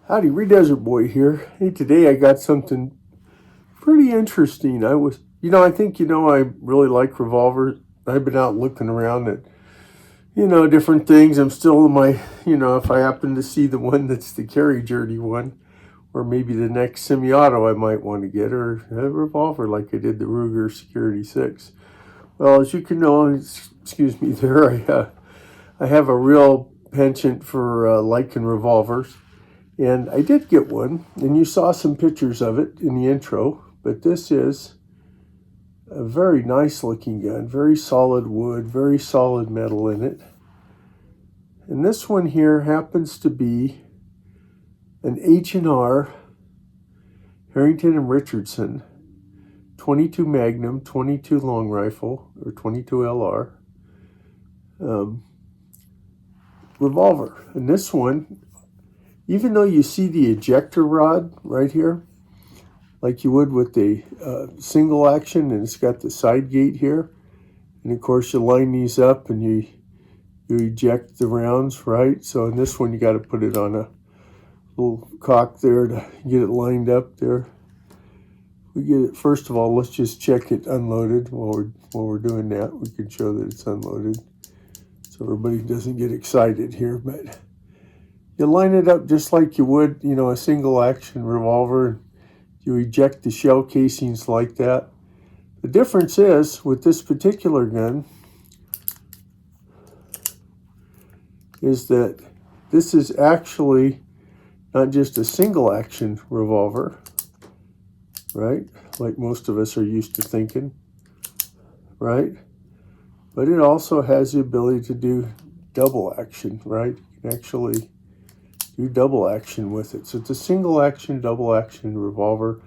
Howdy, Desert Boy here. Hey, today I got something pretty interesting. I really like revolvers. I've been out looking around at, different things. I'm still in my, if I happen to see the one that's the carry journey one, or maybe the next semi-auto I might want to get, or a revolver like I did the Ruger Security 6. Well, as you can know, excuse me there, I have a real penchant for liking revolvers. And I did get one, and you saw some pictures of it in the intro, but this is a very nice looking gun, very solid wood, very solid metal in it. And this one here happens to be an H&R Harrington and Richardson 22 Magnum, 22 long rifle, or 22 LR revolver. And this one, even though you see the ejector rod right here, like you would with the single action, and it's got the side gate here, and of course you line these up and you eject the rounds, right? So in this one you got to put it on a little cock there to get it lined up there. We get it, first of all, let's just check it unloaded. While we're doing that, we can show that it's unloaded so everybody doesn't get excited here, but you line it up just like you would, a single action revolver. You eject the shell casings like that. The difference is, with this particular gun, is that this is actually not just a single action revolver, right? Like most of us are used to thinking, right? But it also has the ability to do double action, right? You can actually do double action with it. So it's a single action, double action revolver,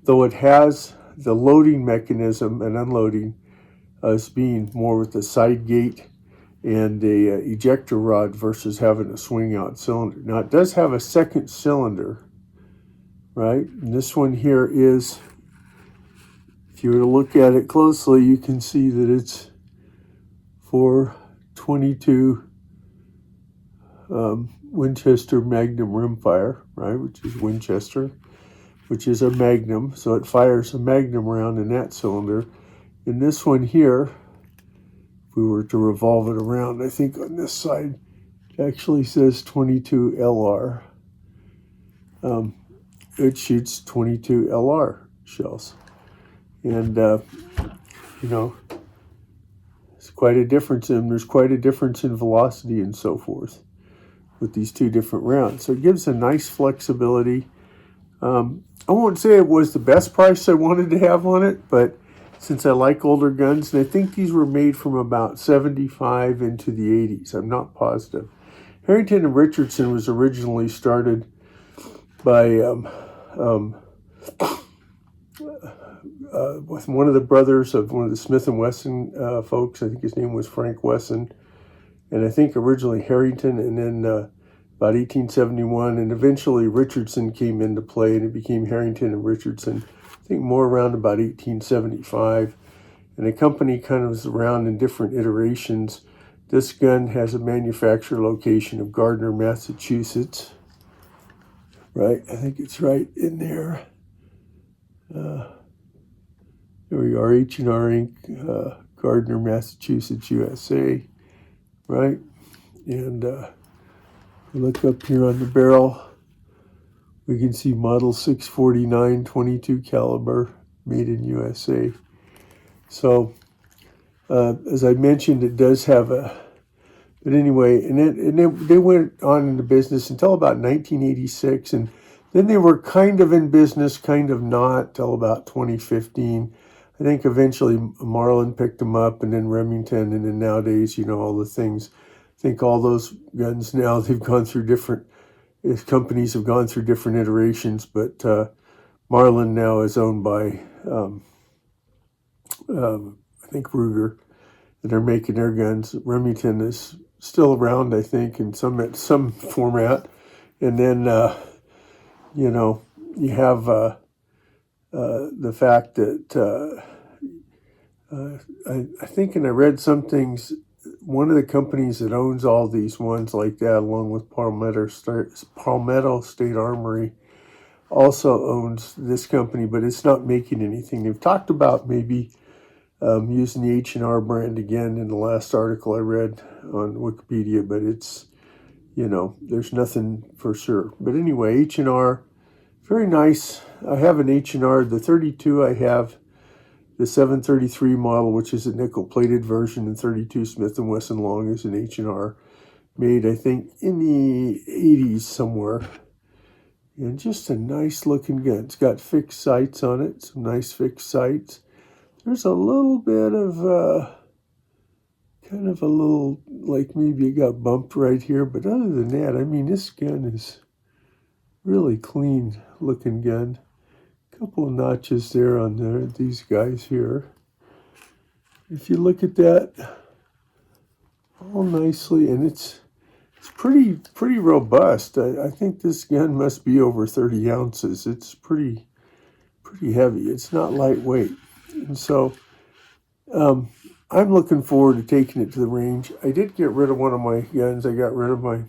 though it has the loading mechanism and unloading as being more with the side gate and a ejector rod versus having a swing out cylinder. Now it does have a second cylinder, right? And this one here is, if you were to look at it closely, you can see that it's for 22 Winchester Magnum rimfire, right, which is Winchester, which is a Magnum, so it fires a Magnum round in that cylinder. In this one here, if we were to revolve it around, I think on this side, it actually says 22 LR. It shoots 22 LR shells. And, it's quite a difference, and there's quite a difference in velocity and so forth with these two different rounds. So it gives a nice flexibility. I won't say it was the best price I wanted to have on it, but since I like older guns, and I think these were made from about 75 into the 80s, I'm not positive. Harrington and Richardson was originally started by with one of the brothers of one of the Smith & Wesson folks. I think his name was Frank Wesson. And I think originally Harrington, and then about 1871, and eventually Richardson came into play, and it became Harrington and Richardson, I think more around about 1875. And the company kind of was around in different iterations. This gun has a manufacturer location of Gardner, Massachusetts. Right, I think it's right in there. There we are, H&R Inc., Gardner, Massachusetts, USA. Right, and look up here on the barrel, we can see model 649 22 caliber, made in USA. So as I mentioned, it does have but anyway, they went on into business until about 1986, and then they were kind of in business, kind of not, till about 2015. I think eventually Marlin picked them up, and then Remington, and then nowadays, all the things. I think all those guns now, they've gone through different, companies have gone through different iterations, but Marlin now is owned by, I think, Ruger, and they're making their guns. Remington is still around, I think, in some format. And then, you have the fact that I think, and I read some things one of the companies that owns all these ones like that, along with Palmetto State Armory, also owns this company, but it's not making anything. They've talked about maybe using the H&R brand again in the last article I read on Wikipedia, but it's, you know, there's nothing for sure. But anyway, H&R, very nice. I have an H&R, the 32 I have, the 733 model, which is a nickel-plated version, and 32 Smith & Wesson long is an H&R, made, I think, in the 80s somewhere. And just a nice-looking gun. It's got fixed sights on it, some nice fixed sights. There's a little bit of, kind of a little, like maybe it got bumped right here. But other than that, I mean, this gun is really clean-looking gun. Couple of notches there on these guys here. If you look at that, all nicely, and it's pretty robust. I think this gun must be over 30 ounces. It's pretty heavy. It's not lightweight, and so I'm looking forward to taking it to the range. I did get rid of one of my guns. I got rid of my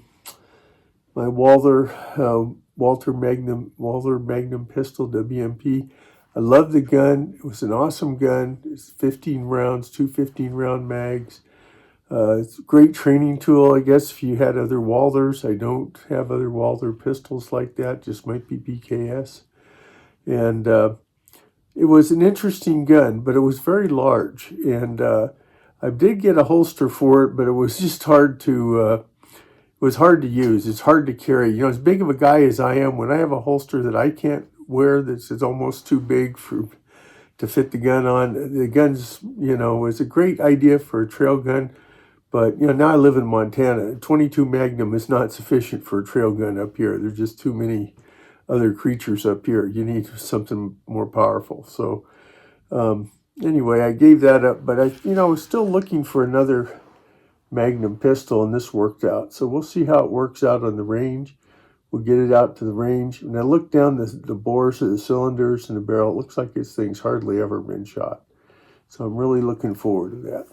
Walther Magnum pistol, WMP. I love the gun. It was an awesome gun. It's 15 rounds, two 15-round mags. It's a great training tool, I guess, if you had other Walthers. I don't have other Walther pistols like that, just might be PKS. And it was an interesting gun, but it was very large. And I did get a holster for it, but it was just hard to use. It's hard to carry. You know, as big of a guy as I am, when I have a holster that I can't wear that's almost too big to fit the gun on, the gun's, you know, is a great idea for a trail gun. But, you know, now I live in Montana. 22 Magnum is not sufficient for a trail gun up here. There's just too many other creatures up here. You need something more powerful. So, anyway, I gave that up. But I was still looking for another Magnum pistol, and this worked out. So we'll see how it works out on the range. We'll get it out to the range. And I looked down the bores of the cylinders and the barrel. It looks like this thing's hardly ever been shot. So I'm really looking forward to that.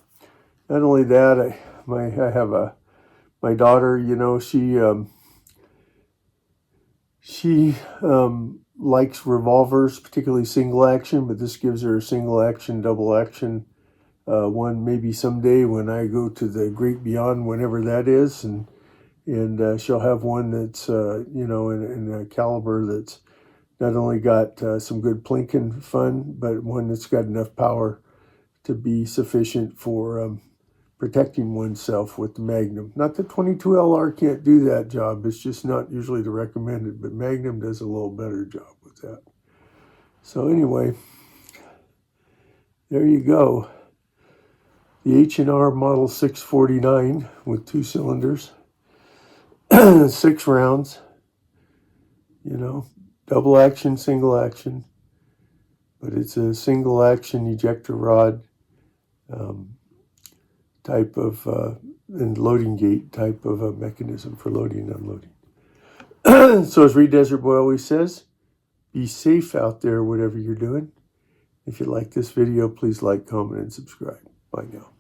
Not only that, I have my daughter, you know, she likes revolvers, particularly single action, but this gives her a single action, double action one maybe someday when I go to the great beyond, whenever that is, and she'll have one that's you know, in a caliber that's not only got some good plinking fun, but one that's got enough power to be sufficient for protecting oneself with the Magnum. Not that 22 LR can't do that job, it's just not usually the recommended, but Magnum does a little better job with that. So anyway, there you go. The H&R Model 649 with 2 cylinders, 6 rounds, you know, double action, single action, but it's a single action ejector rod type of, and loading gate type of a mechanism for loading and unloading. So as Reed Desert Boy always says, be safe out there, whatever you're doing. If you like this video, please like, comment, and subscribe. Bye now.